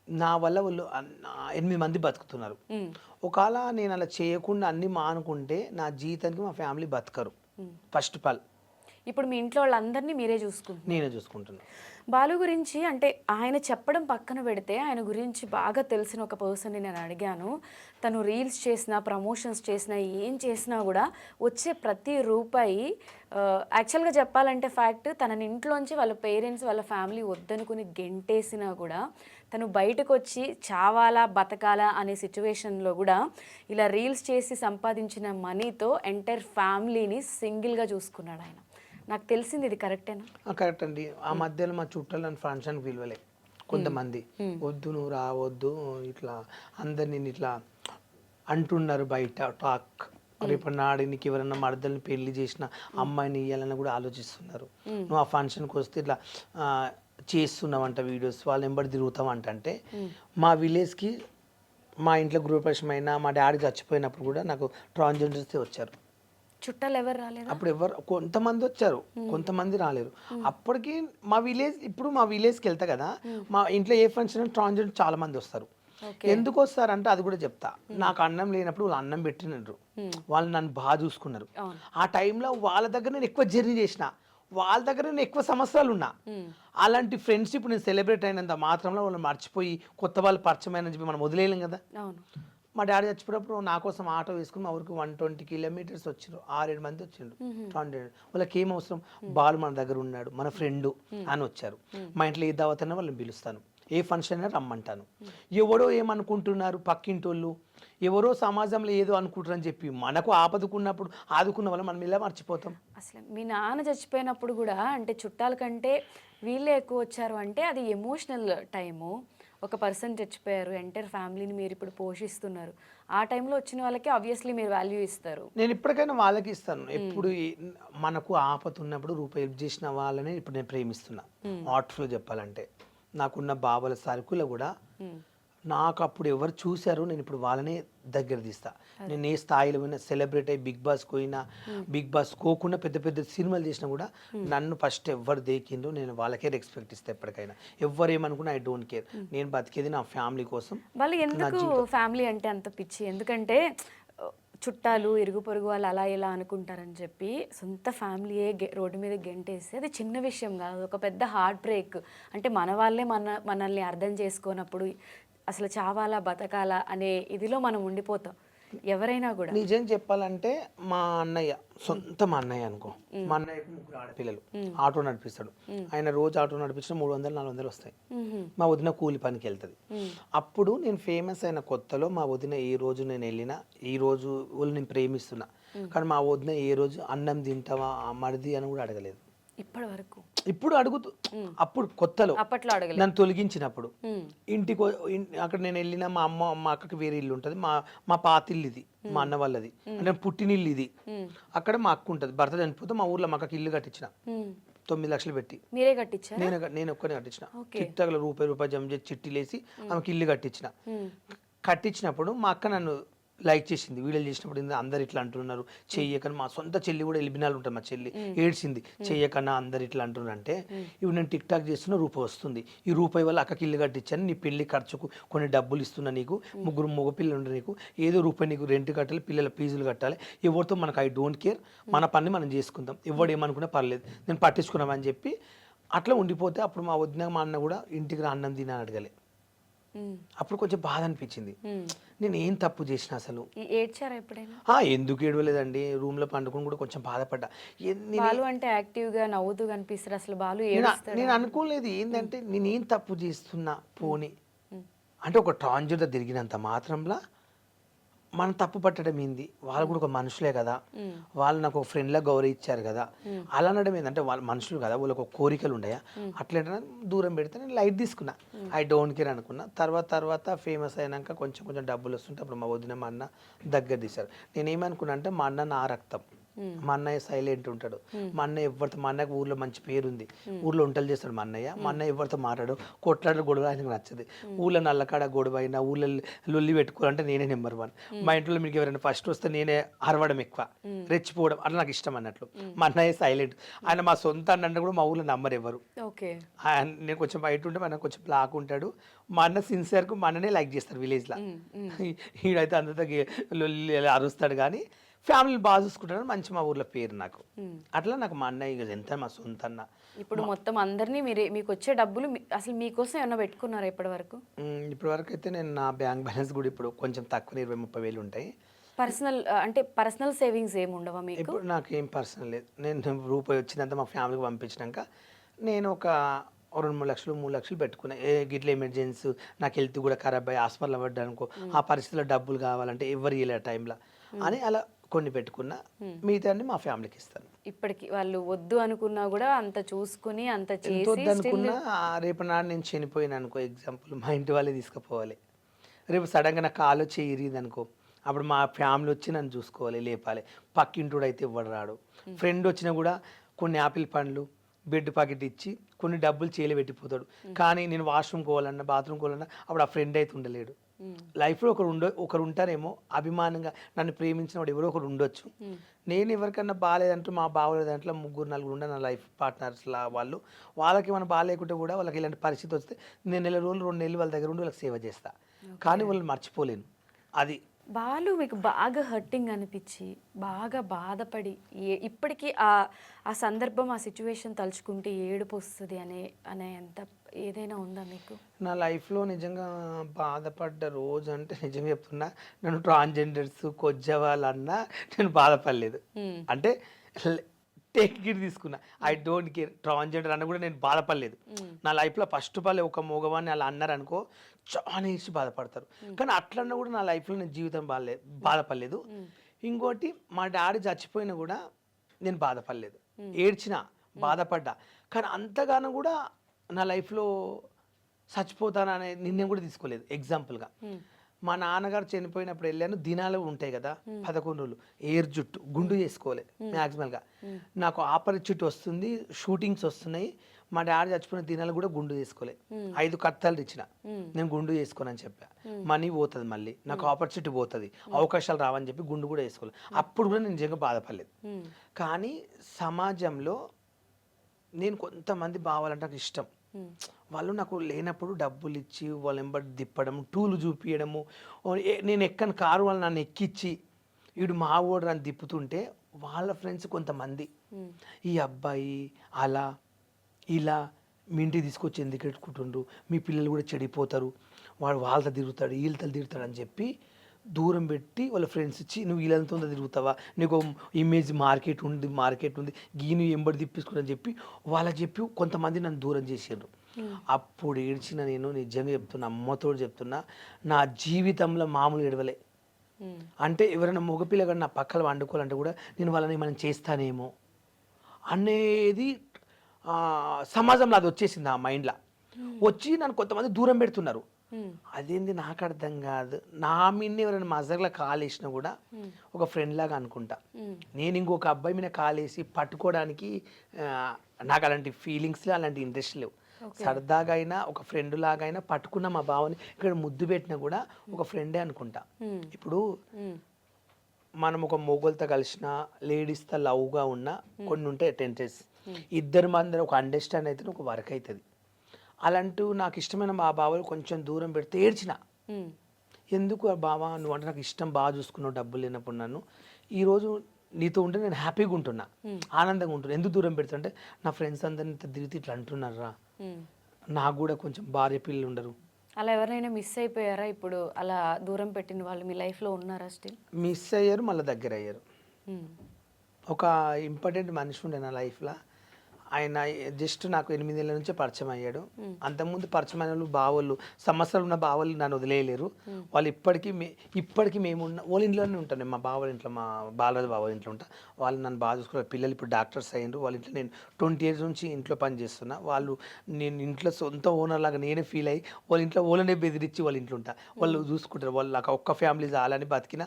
నా వల్ల వాళ్ళు 8 మంది బతుకుతున్నారు. ఒకవేళ నేను అలా చేయకుండా అన్ని మానుకుంటే నా జీవితానికి మా ఫ్యామిలీ బతకరు. ఫస్ట్ ఆఫ్ ఆల్ ఇప్పుడు మీ ఇంట్లో వాళ్ళందరినీ మీరే చూసుకుంటున్నారు. నేనే చూసుకుంటున్నాను. బాలు గురించి అంటే ఆయన చెప్పడం పక్కన పెడితే ఆయన గురించి బాగా తెలిసిన ఒక పర్సన్ని నేను అడిగాను. తను రీల్స్ చేసినా, ప్రమోషన్స్ చేసినా, ఏం చేసినా కూడా వచ్చే ప్రతి రూపాయి యాక్చువల్గా చెప్పాలంటే ఫ్యాక్ట్, తన ఇంట్లోంచి వాళ్ళ పేరెంట్స్ వాళ్ళ ఫ్యామిలీ వద్దనుకుని గెంటేసినా కూడా తను బయటకు వచ్చి చావాలా బతకాలా అనే సిచ్యువేషన్లో కూడా ఇలా రీల్స్ చేసి సంపాదించిన మనీతో ఎంటైర్ ఫ్యామిలీని సింగిల్గా చూసుకున్నాడు ఆయన. నాకు తెలిసింది ఇది కరెక్టేనా? కరెక్ట్ అండి. ఆ మధ్యలో మా చుట్టాలు నన్ను ఫంక్షన్కి పిలవలే కొంతమంది, వద్దు నువ్వు రావద్దు, ఇట్లా అందరు నేను ఇట్లా అంటున్నారు బయట టాక్, రేపు నాడు నీకు ఎవరన్నా మరదల్ని పెళ్లి చేసిన అమ్మాయిని ఇవ్వాలని కూడా ఆలోచిస్తున్నారు, నువ్వు ఆ ఫంక్షన్కి వస్తే ఇట్లా చేస్తున్నావంట వీడియోస్, వాళ్ళు ఎంబడి తిరుగుతావంట. అంటే మా విలేజ్కి మా ఇంట్లో గృహప్రవేశం అయినా, మా డాడీ చచ్చిపోయినప్పుడు కూడా నాకు ట్రాన్స్జెండర్సే వచ్చారు. చుట్టాలు ఎవరు రాలేదు? అప్పుడు ఎవరు, కొంతమంది వచ్చారు, కొంతమంది రాలేరు. అప్పటికి మా విలేజ్, ఇప్పుడు మా విలేజ్కి వెళ్తా కదా, మా ఇంట్లో ఏ ఫంక్షన్ ట్రాన్స్జెండర్ చాలా మంది వస్తారు. ఎందుకు వస్తారంటే అది కూడా చెప్తా. నాకు అన్నం లేనప్పుడు వాళ్ళు అన్నం పెట్టినారు, వాళ్ళు నన్ను బాగా చూసుకున్నారు. ఆ టైంలో వాళ్ళ దగ్గర నేను ఎక్కువ జర్నీ చేసిన, వాళ్ళ దగ్గర నేను ఎక్కువ సంవత్సరాలు ఉన్నా. అలాంటి ఫ్రెండ్షిప్ నేను సెలబ్రేట్ అయినంత మాత్రంలో వాళ్ళు మర్చిపోయి కొత్త వాళ్ళు పరిచయం అయినని చెప్పి మనం వదిలేయలేం కదా. మా డాడీ చచ్చిపోయినప్పుడు నా కోసం ఆటో వేసుకుని మా ఊరికి 120 కిలోమీటర్స్ వచ్చిండ్రు, 6-7 మంది వచ్చిండ్రు ట్రాన్స్జెండర్. వాళ్ళకి ఏం అవసరం, బాలు మన దగ్గర ఉన్నాడు, మన ఫ్రెండ్ అని వచ్చారు. మా ఇంట్లో ఏ దావత్ అయినా వాళ్ళని పిలుస్తాను, ఏ ఫంక్షన్ అయినా రమ్మంటాను. ఎవరో ఏమనుకుంటున్నారు పక్కింటోళ్ళు, ఎవరో సమాజంలో ఏదో అనుకుంటారని చెప్పి మనకు ఆపదుకున్నప్పుడు ఆదుకున్న వాళ్ళు మనం ఇలా మర్చిపోతాం. అసలు మీ నాన్న చచ్చిపోయినప్పుడు కూడా అంటే చుట్టాల కంటే వీళ్ళే ఎక్కువ వచ్చారు అంటే అది ఎమోషనల్ టైము. ఒక పర్సన్ చచ్చిపోయారు, ఎంటైర్ ఫ్యామిలీని మీరు ఇప్పుడు పోషిస్తున్నారు. ఆ టైంలో వచ్చిన వాళ్ళకి ఆబ్వియస్లీ మీరు వాల్యూ ఇస్తారు. నేను ఇప్పటికైనా వాళ్ళకి ఇస్తాను. ఎప్పుడు మనకు ఆపద ఉన్నప్పుడు రూపాయి హెల్ప్ చేసిన వాళ్ళని ఇప్పుడు నేను ప్రేమిస్తున్నా. హార్ట్ఫుల్గా చెప్పాలంటే నాకున్న బాబాల సరుకులు కూడా నాకు అప్పుడు ఎవరు చూశారో నేను ఇప్పుడు వాళ్ళనే దగ్గర తీస్తా. నేను ఏ స్థాయిలో పోయినా, సెలబ్రేట్ అయ్యి బిగ్ బాస్ పోయినా, బిగ్ బాస్ కోకుండా పెద్ద పెద్ద సినిమాలు చేసినా కూడా నన్ను ఫస్ట్ ఎవరు దేకిందో నేను వాళ్ళకే రెస్పెక్ట్ ఇస్తా. ఎప్పటికైనా ఎవరు ఏమనుకున్నా ఐ డోంట్ కేర్. నేను బతికేది నా ఫ్యామిలీ కోసం. వాళ్ళు ఎందుకు ఫ్యామిలీ అంటే అంత పిచ్చి? ఎందుకంటే చుట్టాలు ఇరుగు పొరుగు వాళ్ళు అలా ఇలా అనుకుంటారని చెప్పి సొంత ఫ్యామిలీయే రోడ్డు మీద గెంటేస్తే అది చిన్న విషయం కాదు, ఒక పెద్ద హార్ట్ బ్రేక్. అంటే మన వాళ్ళే మనల్ని అర్థం చేసుకోనప్పుడు అసలు చావాలా బతకాలా అనే ఇదిలో మనం ఉండిపోతాం ఎవరైనా కూడా. నిజం చెప్పాలంటే మా అన్నయ్య, సొంత మా అన్నయ్య అనుకో, మా అన్నయ్యకు 3 ఆడపిల్లలు, ఆటో నడిపిస్తాడు. ఆయన రోజు ఆటో నడిపించిన 300-400 వస్తాయి. మా వదిన కూలి పనికి వెళ్తుంది. అప్పుడు నేను ఫేమస్ అయిన కొత్తలో మా వదిన ఏ రోజు నేను వెళ్ళినా, ఈ రోజు వాళ్ళు నేను ప్రేమిస్తున్నా, కానీ మా వదిన ఏ రోజు అన్నం తింటావా మరిది అని కూడా అడగలేదు ఇప్పటి వరకు. ఇప్పుడు అడుగుతూ, అప్పుడు కొత్తలో అప్పట్లో అడగలేదు. నన్ను తొలగించినప్పుడు ఇంటికి అక్కడ నేను వెళ్ళిన మా అమ్మ మా అక్కకి వేరే ఇల్లు ఉంటుంది, మా పాతిల్లు ఇది, మా అన్న వాళ్ళది, అంటే పుట్టినిల్లు ఇది. అక్కడ మా అక్క ఉంటుంది, భర్త చనిపోతే మా ఊర్లో మా అక్కకి ఇల్లు కట్టించిన. 9 లక్షలు పెట్టి మీరే కట్టించారా? నేను ఒక్కనే కట్టించిన. ఓకే. చిట్టగల రూపాయి జమ చేసి చిట్టీలేసి ఆమెకి ఇల్లు కట్టించిన. కట్టించినప్పుడు మా అక్క నన్ను లైక్ చేసింది. వీడియోలు చేసినప్పుడు అందరు ఇట్లా అంటున్నారు చెయ్యకని. మా సొంత చెల్లి కూడా ఎలిబినాలు ఉంటుంది, మా చెల్లి ఏడ్చింది చెయ్యకన్నా అందరు ఇట్లా అంటున్నారు అంటే, ఇవి నేను టిక్ టాక్ చేస్తున్న రూపాయి వస్తుంది, ఈ రూపాయి వల్ల అక్కకి ఇల్లు కట్టించాను, నీ పెళ్లి ఖర్చుకు కొన్ని డబ్బులు ఇస్తున్నా, నీకు 3 మగ పిల్లలు ఉండే, నీకు ఏదో రూపాయి నీకు రెంట్ కట్టాలి, పిల్లల ఫీజులు కట్టాలి, ఎవరితో మనకు ఐ డోంట్ కేర్, మన పని మనం చేసుకుందాం, ఎవడు ఏమనుకున్నా పర్లేదు, నేను పట్టించుకున్నామని చెప్పి అట్లా ఉండిపోతే అప్పుడు మా వదిన మా అన్న కూడా ఇంటికి రా అన్నం తిని అడగలే. అప్పుడు కొంచెం బాధ అనిపించింది, నేను ఏం తప్పు చేసిన అసలు. ఏడ్చారా ఎప్పుడైనా? ఎందుకు ఏడవలేదండి, రూమ్ లో పండుకొని కూడా కొంచెం బాధపడ్డా. బాలు అంటే యాక్టివ్ గా నవ్వుతూ కనిపిస్తారు, అసలు బాలు నేను అనుకోలేదు ఏంటంటే నేనేం తప్పు చేస్తున్నా పోని అంటే, ఒక ట్రాన్స్జెండర్ తిరిగినంత మాత్రంలో మనం తప్పు పట్టడం ఏంది, వాళ్ళు కూడా ఒక మనుషులే కదా, వాళ్ళు నాకు ఒక ఫ్రెండ్లా గౌరవించారు కదా, అలా అనడం ఏంటంటే వాళ్ళు మనుషులు కదా, వాళ్ళకి ఒక కోరికలు ఉన్నాయా, అట్లా దూరం పెడితే నేను లైట్ తీసుకున్నా, ఐ డోంట్ కేర్ అనుకున్నా. తర్వాత ఫేమస్ అయినాక కొంచెం డబ్బులు వస్తుంటే అప్పుడు మా వదిన మా అన్న దగ్గర తీశారు. నేనేమనుకున్నా అంటే, మా అన్న నా రక్తం, మా అన్నయ్య సైలెంట్ ఉంటాడు, మా అన్నయ్య ఎవరితో, మా అన్నయ్యకు ఊర్లో మంచి పేరుంది, ఊర్లో వంటలు చేస్తాడు మా అన్నయ్య ఎవరితో మాట్లాడు, కొట్లాడు గొడవ ఆయనకు నచ్చదు, ఊళ్ళో నల్లకాడ గొడవ అయినా ఊళ్ళో లొల్లి పెట్టుకోవాలంటే నేనే నెంబర్ 1. మా ఇంట్లో మీకు ఎవరైనా ఫస్ట్ వస్తే నేనే అరవడం ఎక్కువ, రెచ్చిపోవడం అట్లా నాకు ఇష్టం అన్నట్లు. మా అన్నయ్య సైలెంట్, ఆయన మా సొంత అన్న కూడా మా ఊళ్ళో నంబర్ ఎవరు. నేను కొంచెం బయట ఉంటే మన కొంచెం బ్లాక్ ఉంటాడు, మా అన్న సిన్సియర్కు మా అన్ననే లైక్ చేస్తారు విలేజ్లో, ఈడైతే అందరితో లొల్లి అరుస్తాడు కానీ ఫ్యామిలీ బాగా చూసుకుంటారు, మంచి మా ఊర్లో పేరు నాకు. అట్లా నాకు మా అన్నయ్య ఎంత మా సొంత అన్న. ఇప్పుడు మొత్తం అందరినీ మీరే, మీకు వచ్చే డబ్బులు అసలు మీకోసం ఏమన్నా పెట్టుకున్నారా ఇప్పటి వరకు? ఇప్పటి వరకు అయితే నేను నా బ్యాంక్ బ్యాలెన్స్ కూడా ఇప్పుడు కొంచెం తక్కువ 20-30 వేలు ఉంటాయి. పర్సనల్ సేవింగ్స్ ఏమి ఉండవా మీకు? ఇప్పుడు నాకు ఏం పర్సనల్ లేదు, నేను రూపాయి వచ్చినంత మా ఫ్యామిలీకి పంపించినాక నేను ఒక 2-3 లక్షలు 3 లక్షలు పెట్టుకున్నా. గిట్ల ఎమర్జెన్సీ నాకు హెల్త్ కూడా ఖరాబ్ అయ్యి హాస్పిటల్ పడ్డా అనుకో, ఆ పరిస్థితిలో డబ్బులు కావాలంటే ఎవరు ఇవ్వలే టైంలో అని అలా కొన్ని పెట్టుకున్నా, మిగతా మా ఫ్యామిలీకి ఇస్తాను. ఇప్పటికి వాళ్ళు వద్దు అనుకున్నా కూడా అంత చూసుకుని అంత చేసి అనుకున్నా, రేపు నాడు నేను చనిపోయినా అనుకో, ఎగ్జాంపుల్ మా ఇంటి వాళ్ళే తీసుకుపోవాలి, రేపు సడన్గా నాకు కాలు చేరిగింది అనుకో, అప్పుడు మా ఫ్యామిలీ వచ్చి నన్ను చూసుకోవాలి, లేపాలి. పక్కింటోడు అయితే ఇవ్వడు రాడు, ఫ్రెండ్ వచ్చినా కూడా కొన్ని ఆపిల్ పండ్లు బెడ్ ప్యాకెట్ ఇచ్చి కొన్ని డబ్బులు చేయలే పెట్టిపోతాడు. కానీ నేను వాష్రూమ్ పోవాలన్నా బాత్రూమ్ పోవాలన్నా అప్పుడు ఆ ఫ్రెండ్ అయితే ఉండలేడు. లైఫ్లో ఒకరు ఉంటారేమో అభిమానంగా నన్ను ప్రేమించిన వాడు ఎవరో ఒకరు ఉండొచ్చు. నేను ఎవరికన్నా బాగాలేదంటూ మా బాగోలేదంటే 3-4 ఉండే నా లైఫ్ పార్ట్నర్స్లా వాళ్ళకి మనం బాగాలేకుంటే కూడా వాళ్ళకి ఇలాంటి పరిస్థితి వస్తే నేను 1 నెల రోజులు 2 నెలలు వాళ్ళ దగ్గర ఉండి వాళ్ళకి సేవ చేస్తా, కానీ వాళ్ళని మర్చిపోలేను. అది బాలు మీకు బాగా హర్టింగ్ అనిపించి బాగా బాధపడి ఇప్పటికీ ఆ సందర్భం ఆ సిచ్యువేషన్ తలుచుకుంటే ఏడుపు వస్తుంది అనే ఎంత ఏదైనా ఉందా మీకు? నా లైఫ్లో నిజంగా బాధపడ్డ రోజు అంటే నిజంగా చెప్తున్నా, నన్ను ట్రాన్స్జెండర్స్ కొజ్జవాళ్ళన్నా నేను బాధపడలేదు. అంటే టికెట్ తీసుకున్నా, ఐ డోంట్ కేర్, ట్రాన్స్జెండర్ అన్న కూడా నేను బాధపడలేదు. నా లైఫ్లో ఫస్ట్ ఆఫ్ ఆల్ ఒక మగవాడిని అలా అన్నారు అనుకో చాలా ఇచ్చి బాధపడతారు, కానీ అట్లన్నా కూడా నా లైఫ్లో నేను జీవితం బాధపడలేదు. ఇంకోటి మా డాడీ చచ్చిపోయినా కూడా నేను బాధపడలేదు, ఏడ్చిన బాధపడ్డా, కానీ అంతగానో కూడా నా లైఫ్లో చచ్చిపోతాననే నిర్ణయం కూడా తీసుకోలేదు. ఎగ్జాంపుల్గా మా నాన్నగారు చనిపోయినప్పుడు వెళ్ళాను, దినాలు ఉంటాయి కదా 11 రోజులు, ఎయిర్ జుట్టు గుండు చేసుకోవాలి మ్యాక్సిమల్గా. నాకు ఆపర్చునిటీ వస్తుంది, షూటింగ్స్ వస్తున్నాయి, మా డాడీ చచ్చిపోయిన దినాలు కూడా గుండు చేసుకోలే. 5 కట్టాలు ఇచ్చిన, నేను గుండు చేసుకోనని చెప్పా, మనీ పోతుంది, మళ్ళీ నాకు ఆపర్చునిటీ పోతుంది, అవకాశాలు రావని చెప్పి గుండు కూడా వేసుకోలేదు. అప్పుడు కూడా నేను నిజంగా బాధపడలేదు. కానీ సమాజంలో నేను కొంతమంది బావాలంటే నాకు ఇష్టం, వాళ్ళు నాకు లేనప్పుడు డబ్బులు ఇచ్చి వాళ్ళ వెంబడి తిప్పడం, టూలు చూపించడము, నేను ఎక్కని కారు వాళ్ళు నన్ను ఎక్కిచ్చి వీడు మా ఓడు నన్ను తిప్పుతుంటే వాళ్ళ ఫ్రెండ్స్ కొంతమంది ఈ అబ్బాయి అలా ఇలా మీ ఇంటికి తీసుకొచ్చి ఎందుకు పెట్టుకుంటుండ్రు, మీ పిల్లలు కూడా చెడిపోతారు, వాడు వాళ్ళతో తిరుగుతాడు వీళ్ళతో తిరుగుతాడు అని చెప్పి దూరం పెట్టి వాళ్ళ ఫ్రెండ్స్ ఇచ్చి నువ్వు వీళ్ళంతా తిరుగుతావా, నీకు ఇమేజ్ మార్కెట్ ఉంది గీ నువ్వు ఎంబడి తిప్పించుకుని చెప్పి వాళ్ళకి చెప్పి కొంతమంది నన్ను దూరం చేసారు. అప్పుడు ఏడ్చిన నేను నిజంగా చెప్తున్నా, అమ్మతో చెప్తున్నా, నా జీవితంలో మామూలు ఏడవలే. అంటే ఎవరైనా మగపిల్లగా నా పక్కన వండుకోవాలంటే కూడా నేను వాళ్ళని మనం చేస్తానేమో అనేది సమాజంలో అది వచ్చేసింది ఆ మైండ్లో వచ్చి నన్ను కొంతమంది దూరం పెడుతున్నారు. అదేంది నాకు అర్థం కాదు. నా మీద ఎవరైనా మజర్లో కాలు వేసినా కూడా ఒక ఫ్రెండ్ లాగా అనుకుంటా. నేను ఇంకొక అబ్బాయి మీద కాలు వేసి పట్టుకోవడానికి నాకు అలాంటి ఫీలింగ్స్లో అలాంటి ఇంట్రెస్ట్ లేవు. సరదాగా అయినా ఒక ఫ్రెండ్ లాగా అయినా పట్టుకున్న మా బావని ఇక్కడ ముద్దు పెట్టినా కూడా ఒక ఫ్రెండే అనుకుంటా. ఇప్పుడు మనం ఒక మొగోళ్ళతో కలిసిన లేడీస్తో లవ్గా ఉన్న కొన్ని ఉంటాయి టెంటెస్, ఇద్దరు మంది ఒక అండర్స్టాండ్ అయితే ఒక వర్క్ అవుతుంది. అలాంటి నాకు ఇష్టమైన మా బావలు కొంచెం దూరం పెడితే ఏడ్చిన, ఎందుకు బావా నువ్వు అంటే నాకు ఇష్టం, బాగా చూసుకున్నావు, డబ్బులు లేనప్పుడు నన్ను ఈరోజు నీతో ఉంటే నేను హ్యాపీగా ఉంటున్నా, ఆనందంగా ఉంటున్నా. ఎందుకు దూరం పెడుతుంటే నా ఫ్రెండ్స్ అందరిని తిరిగితే ఇట్లా అంటున్నారా, నాకు కూడా కొంచెం భార్య పిల్లలు ఉండరు. అలా ఎవరైనా మిస్ అయిపోయారా ఇప్పుడు అలా దూరం పెట్టిన వాళ్ళు మీ లైఫ్లో ఉన్నారా స్టిల్? మిస్ అయ్యారు, మళ్ళీ దగ్గర అయ్యారు. ఒక ఇంపార్టెంట్ మనిషి ఉండే నా లైఫ్లో, ఆయన జస్ట్ నాకు 8 ఏళ్ళ నుంచే పరిచయం అయ్యాడు. అంతకుముందు పరిచయం అయిన వాళ్ళు బావోళ్ళు, సంవత్సరాలు ఉన్న బావోళ్ళు నన్ను వదిలేయలేరు. వాళ్ళు ఇప్పటికీ మేము ఉన్న వాళ్ళ ఇంట్లోనే ఉంటాను. మా బావల ఇంట్లో, మా బాలరాజు బావల ఇంట్లో ఉంటా. వాళ్ళు నన్ను బాగా చూసుకున్నారు. పిల్లలు ఇప్పుడు డాక్టర్స్ అయ్యారు. వాళ్ళ ఇంట్లో నేను 20 years నుంచి ఇంట్లో పని చేస్తున్నా. వాళ్ళు నేను ఇంట్లో సొంత ఓనర్ లాగా నేనే ఫీల్ అయ్యి వాళ్ళ ఇంట్లో వాళ్ళనే బెదిరించి వాళ్ళ ఇంట్లో ఉంటా. వాళ్ళు చూసుకుంటారు. వాళ్ళు నాకు ఒక్క ఫ్యామిలీ చాలని బతికిన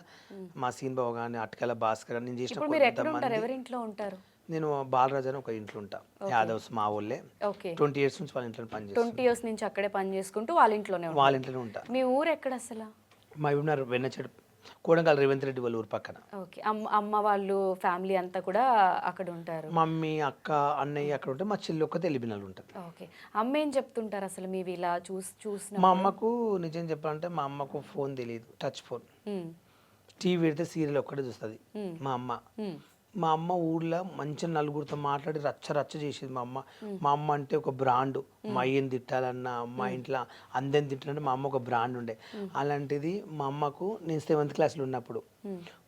మా సీన్ బావ కానీ, అటకల భాస్కర్ అని నేను చేసిన ఎవరింట్లో ఉంటారు? నేను బాలరాజు అని ఒక ఇంట్లో ఉంటా. యాదవ్స్ మా ఊళ్ళే. 20 years నుంచి వాళ్ళ ఇంట్లో పని చేస్తాను. 20 years నుంచి అక్కడే పని చేసుకుంటూ వాళ్ళ ఇంట్లోనే ఉంటా. మీ ఊరు ఎక్కడ అసలు? మహబూబ్నగర్ వెన్నచెడు, కోడంగల్ రేవంత్ రెడ్డి వాళ్ళ ఊరు పక్కన. ఓకే. అమ్మ వాళ్ళు ఫ్యామిలీ అంతా కూడా అక్కడ ఉంటారు? మమ్మీ, అక్క, అన్నయ్య అక్కడ ఉంటే, మా చెల్లి ఒక్కతే ఎలిబినాలు ఉంటుంది. ఓకే. అమ్మ ఏం చెప్తుంటారు అసలు మీవి ఇలా చూసిన? మా అమ్మకు నిజం చెప్పాలంటే మా అమ్మకు ఫోన్ తెలియదు, టచ్ ఫోన్. టీవీ పెడితే సీరియల్ ఒక్కటే చూస్తుంది మా అమ్మ. మా అమ్మ ఊర్లో మంచిగా నలుగురితో మాట్లాడి రచ్చ చేసేది మా అమ్మ. మా అమ్మ అంటే ఒక బ్రాండ్. మా అయ్యని తిట్టాలన్నా, మా ఇంట్లో అందరిని తిట్టాలంటే మా అమ్మ ఒక బ్రాండ్ ఉండే. అలాంటిది మా అమ్మకు నేను 7th క్లాస్లో ఉన్నప్పుడు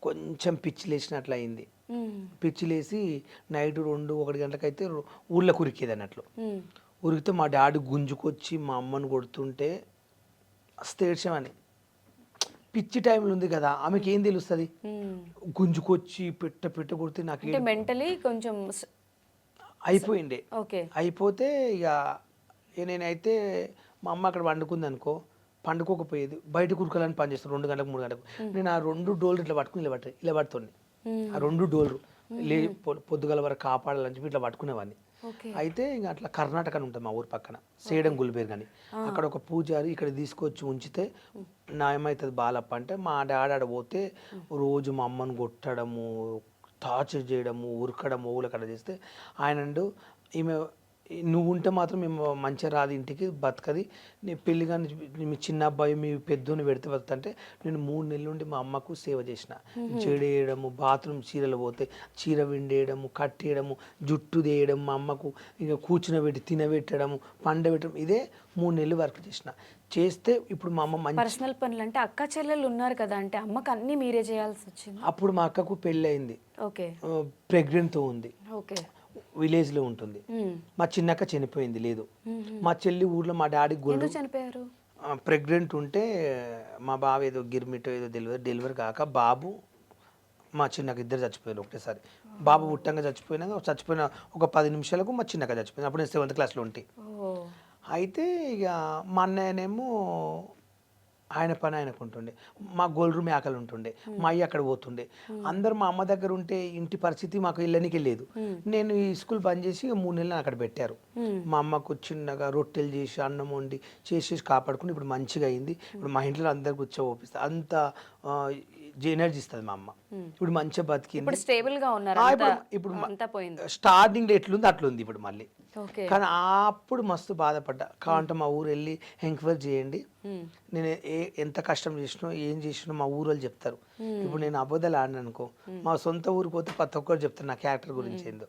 కొంచెం పిచ్చి లేచినట్లు అయింది. పిచ్చి లేసి నైట్ 2-1 గంటలకైతే ఊళ్ళో ఉరికేది అన్నట్లు. ఉరికితే మా డాడీ గుంజుకొచ్చి మా అమ్మను కొడుతుంటే ఏడ్చామని. పిచ్చి టైంలో ఉంది కదా, ఆమెకి ఏం తెలుస్తుంది, గుంజుకొచ్చి పెట్ట కొడితే నాకు మెంటలీ కొంచెం అయిపోయిండే. ఓకే. అయిపోతే ఇక నేనైతే మా అమ్మ అక్కడ వండుకుంది అనుకో, పండుకోకపోయేది, బయట కురుకోవాలని పని చేస్తాను 2 గంటలకు 3 గంటలకు. నేను ఆ 2 డోర్లు ఇట్లా పట్టుకుని ఇలా పడుతుంది. ఆ 2 డోర్లు పొద్దుగల వరకు కాపాడాలని చెప్పి ఇట్లా పట్టుకునేవాడిని. అయితే ఇంకా అట్లా కర్ణాటక అని ఉంటుంది మా ఊరు పక్కన, సేడం గుల్బేర్ అని. అక్కడ ఒక పూజారి ఇక్కడ తీసుకొచ్చి ఉంచితే ఏమవుతుంది బాలప్ప అంటే, మా డాడీ పోతే రోజు మా అమ్మను కొట్టడము, టార్చర్ చేయడము, ఉరకడము, ఊళ్ళక్కడ చేస్తే ఆయన ఈమె నువ్వు ఉంటే మాత్రం మేము మంచిగా రాదు, ఇంటికి బతకది, నీ పెళ్లి కానీ మీ చిన్న అబ్బాయి మీ పెద్దోని పెడితే బతుకంటే నేను 3 నెలల నుండి మా అమ్మకు సేవ చేసిన. చెడేయడము, బాత్రూమ్ చీరలు పోతే చీర విండేయడము, కట్టేయడము, జుట్టు తీయడం, మా అమ్మకు ఇక కూర్చునబెట్టి తినబెట్టడము, పండబెట్టడం, ఇదే 3 నెలలు వర్క్ చేస్తే ఇప్పుడు మా అమ్మ మంచి పర్సనల్ పనులు. అంటే అక్క చెల్లెలు ఉన్నారు కదా, అంటే అమ్మకు అన్ని మీరే చేయాల్సి వచ్చింది. అప్పుడు మా అక్కకు పెళ్ళి అయింది, ఓకే, ప్రెగ్నెంట్తో ఉంది, ఓకే, విలేజ్లో ఉంటుంది. మా చిన్నక్క చనిపోయింది, లేదు. మా చెల్లి ఊర్లో మా డాడీ గొల్లు చనిపోయారు. ప్రెగ్నెంట్ ఉంటే మా బావ ఏదో గిర్మిటో ఏదో డెలివరీ కాక బాబు మా చిన్నక్క ఇద్దరు చచ్చిపోయారు ఒకటేసారి. బాబు పుట్టంగా చచ్చిపోయిన ఒక 10 నిమిషాలకు మా చిన్నక్క చచ్చిపోయింది. అప్పుడు నేను 7th క్లాస్లో ఉంటే. అయితే ఇక మా అన్నయ్యనేమో ఆయన పని ఆయనకు ఉంటుండే, మా గోల్డ్ మేకలు ఉంటుండే, మా అయ్య అక్కడ పోతుండే. అందరు మా అమ్మ దగ్గర ఉంటే ఇంటి పరిస్థితి మాకు వెళ్ళనికి లేదు. నేను ఈ స్కూల్ బంద్ చేసి 3 నెలలు అక్కడ పెట్టారు. మా అమ్మకు చిన్నగా రొట్టెలు చేసి అన్నం వండి చేసి కాపాడుకుని ఇప్పుడు మంచిగా అయింది. ఇప్పుడు మా ఇంట్లో అందరు కూర్చోపిస్తుంది, అంత ఎనర్జీ ఇస్తుంది మా అమ్మ. ఇప్పుడు మంచిగా బతికింది, స్టేబుల్ గా ఉన్నారు. ఇప్పుడు స్టార్టింగ్ ఎట్లుంది అట్లుంది ఇప్పుడు మళ్ళీ. కానీ అప్పుడు మస్తు బాధపడ్డా. కావంటే మా ఊరు వెళ్ళి ఎంక్వైరీ చేయండి, నేను ఎంత కష్టం చేసినో ఏం చేసినో మా ఊరు వాళ్ళు చెప్తారు. ఇప్పుడు నేను అబద్ధాలు ఆడిన అనుకో, మా సొంత ఊరికి పోతే ప్రతి ఒక్కరు చెప్తారు నా క్యారెక్టర్ గురించి ఏందో.